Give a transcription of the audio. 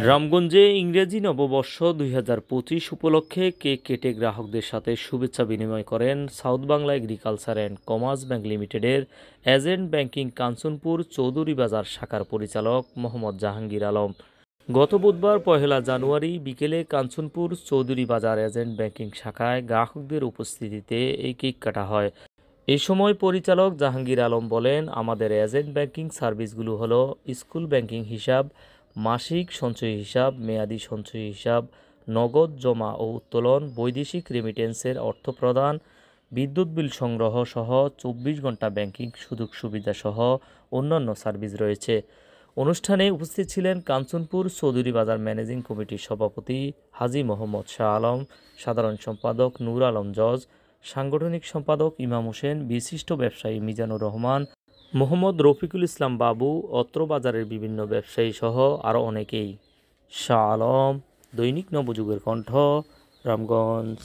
রামগঞ্জে ইংরেজি নববর্ষ ২০২৫ উপলক্ষে কেক কেটে গ্রাহকদের সাথে শুভেচ্ছা বিনিময় করেন south Bangla agriculture and commerce bank লিমিটেডের এজেন্ট ব্যাংকিং কাঞ্চনপুর চৌধুরী বাজার শাখার পরিচালক মোহাম্মদ জাহাঙ্গীর আলম। গত বুধবার ১লা জানুয়ারি বিকেলে কাঞ্চনপুর চৌধুরী বাজার এজেন্ট ব্যাংকিং শাখায় গ্রাহকদের উপস্থিতিতে এই কেক কাটা হয়। এ সময় পরিচালক জাহাঙ্গীর আলম বলেন, আমাদের এজেন্ট ব্যাংকিং সার্ভিসগুলো হলো স্কুল ব্যাংকিং হিসাব, মাসিক সঞ্চয়ী হিসাব, মেয়াদি সঞ্চয়ী হিসাব, নগদ জমা ও উত্তোলন, বৈদেশিক রেমিটেন্সের অর্থ প্রদান, বিদ্যুৎ বিল সংগ্রহ সহ ২৪ ঘন্টা ব্যাংকিং সুযোগ সুবিধা সহ অন্যান্য সার্ভিস রয়েছে। অনুষ্ঠানে উপস্থিত ছিলেন কাঞ্চনপুর চৌধুরী বাজার ম্যানেজিং কমিটির সভাপতি হাজী মোহাম্মদ শাহ আলম, সাধারণ সম্পাদক নূর আলম জজ, সাংগঠনিক সম্পাদক ইমাম হোসেন, বিশিষ্ট ব্যবসায়ী মিজানুর রহমান, মোহাম্মদ রফিকুল ইসলাম বাবু, অত্র বাজারের বিভিন্ন ব্যবসায়ী সহ আরও অনেকেই। শাহ আলম, দৈনিক নবযুগের কণ্ঠ, রামগঞ্জ।